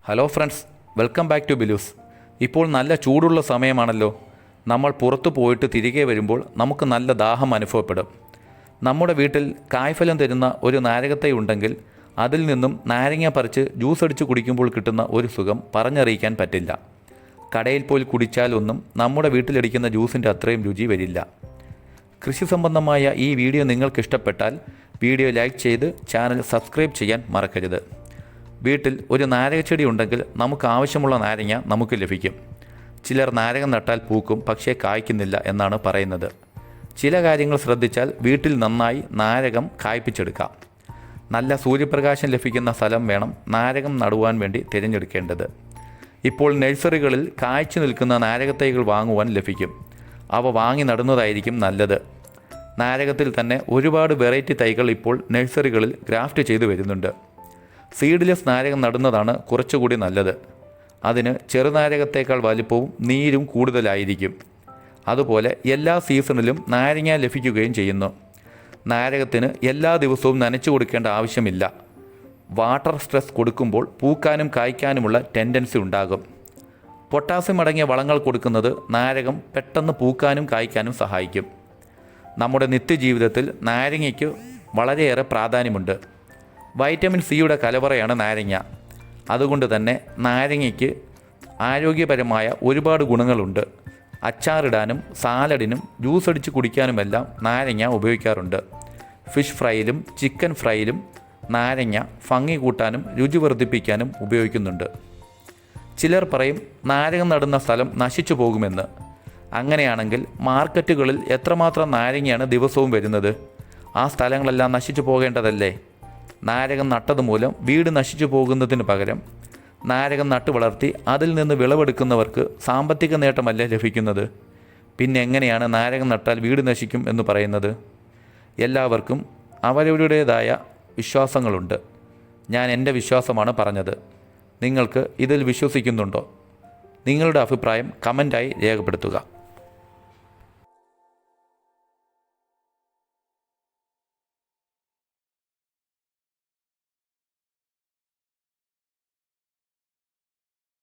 Hello friends, welcome back to ബിലൂസ്. ഇപ്പോൾ നല്ല ചൂടുള്ള സമയമാണല്ലോ. നമ്മൾ പുറത്തു പോയിട്ട് തിരികെ വരുമ്പോൾ നമുക്ക് നല്ല ദാഹം അനുഭവപ്പെടും. നമ്മുടെ വീട്ടിൽ കായ്ഫലം തരുന്ന ഒരു നാരകത്തൈ ഉണ്ടെങ്കിൽ അതിൽ നിന്നും നാരങ്ങ പറിച്ച് ജ്യൂസ് അടിച്ച് കുടിക്കുമ്പോൾ കിട്ടുന്ന ഒരു സുഖം പറഞ്ഞറിയിക്കാൻ പറ്റില്ല. കടയിൽ പോയി കുടിച്ചാലൊന്നും നമ്മുടെ വീട്ടിലടിക്കുന്ന ജ്യൂസിൻ്റെ അത്രയും രുചി വരില്ല. കൃഷി സംബന്ധമായ ഈ വീഡിയോ നിങ്ങൾക്ക് ഇഷ്ടപ്പെട്ടാൽ വീഡിയോ ലൈക്ക് ചെയ്ത് ചാനൽ സബ്സ്ക്രൈബ് ചെയ്യാൻ മറക്കരുത്. വീട്ടിൽ ഒരു നാരകച്ചെടി ഉണ്ടെങ്കിൽ നമുക്ക് ആവശ്യമുള്ള നാരങ്ങ നമുക്ക് ലഭിക്കും. ചിലർ നാരകം നട്ടാൽ പൂക്കും, പക്ഷേ കായ്ക്കുന്നില്ല എന്നാണ് പറയുന്നത്. ചില കാര്യങ്ങൾ ശ്രദ്ധിച്ചാൽ വീട്ടിൽ നന്നായി നാരകം കായ്പ്പിച്ചെടുക്കാം. നല്ല സൂര്യപ്രകാശം ലഭിക്കുന്ന സ്ഥലം വേണം നാരകം നടുവാൻ വേണ്ടി തിരഞ്ഞെടുക്കേണ്ടത്. ഇപ്പോൾ നഴ്സറികളിൽ കായ്ച്ചു നിൽക്കുന്ന നാരകത്തൈകൾ വാങ്ങുവാൻ ലഭിക്കും. അവ വാങ്ങി നടുന്നതായിരിക്കും നല്ലത്. നാരകത്തിൽ തന്നെ ഒരുപാട് വെറൈറ്റി തൈകൾ ഇപ്പോൾ നഴ്സറികളിൽ ഗ്രാഫ്റ്റ് ചെയ്തു വരുന്നുണ്ട്. സീഡ്ലെസ് നാരകം നടുന്നതാണ് കുറച്ചുകൂടി നല്ലത്. അതിന് ചെറുനാരകത്തേക്കാൾ വലിപ്പവും നീരും കൂടുതലായിരിക്കും. അതുപോലെ എല്ലാ സീസണിലും നാരങ്ങ ലഭിക്കുകയും ചെയ്യുന്നു. നാരകത്തിന് എല്ലാ ദിവസവും നനച്ചു കൊടുക്കേണ്ട ആവശ്യമില്ല. വാട്ടർ സ്ട്രെസ് കൊടുക്കുമ്പോൾ പൂക്കാനും കായ്ക്കാനുമുള്ള ടെൻഡൻസി ഉണ്ടാകും. പൊട്ടാസ്യം അടങ്ങിയ വളങ്ങൾ കൊടുക്കുന്നത് നാരകം പെട്ടെന്ന് പൂക്കാനും കായ്ക്കാനും സഹായിക്കും. നമ്മുടെ നിത്യജീവിതത്തിൽ നാരങ്ങയ്ക്ക് വളരെയേറെ പ്രാധാന്യമുണ്ട്. വൈറ്റമിൻ സിയുടെ കലവറയാണ് നാരങ്ങ. അതുകൊണ്ട് തന്നെ നാരങ്ങയ്ക്ക് ആരോഗ്യപരമായ ഒരുപാട് ഗുണങ്ങളുണ്ട്. അച്ചാറിടാനും സാലഡിനും ജ്യൂസ് അടിച്ച് കുടിക്കാനുമെല്ലാം നാരങ്ങ ഉപയോഗിക്കാറുണ്ട്. ഫിഷ് ഫ്രൈയിലും ചിക്കൻ ഫ്രൈയിലും നാരങ്ങ ഭംഗി കൂട്ടാനും രുചി വർദ്ധിപ്പിക്കാനും ഉപയോഗിക്കുന്നുണ്ട്. ചിലർ പറയും നാരകം നടുന്ന സ്ഥലം നശിച്ചു പോകുമെന്ന്. അങ്ങനെയാണെങ്കിൽ മാർക്കറ്റുകളിൽ എത്രമാത്രം നാരങ്ങയാണ് ദിവസവും വരുന്നത്? ആ സ്ഥലങ്ങളെല്ലാം നശിച്ചു പോകേണ്ടതല്ലേ? നാരകം നട്ടതുമൂലം വീട് നശിച്ചു പോകുന്നതിന് പകരം നാരകം നട്ടു വളർത്തി അതിൽ നിന്ന് വിളവെടുക്കുന്നവർക്ക് സാമ്പത്തിക നേട്ടമല്ലേ ലഭിക്കുന്നത്? പിന്നെ എങ്ങനെയാണ് നാരകം നട്ടാൽ വീട് നശിക്കും എന്ന് പറയുന്നത്? എല്ലാവർക്കും അവരവരുടേതായ വിശ്വാസങ്ങളുണ്ട്. ഞാൻ എൻ്റെ വിശ്വാസമാണ് പറഞ്ഞത്. നിങ്ങൾക്ക് ഇതിൽ വിശ്വസിക്കുന്നുണ്ടോ? നിങ്ങളുടെ അഭിപ്രായം കമൻറ്റായി രേഖപ്പെടുത്തുക.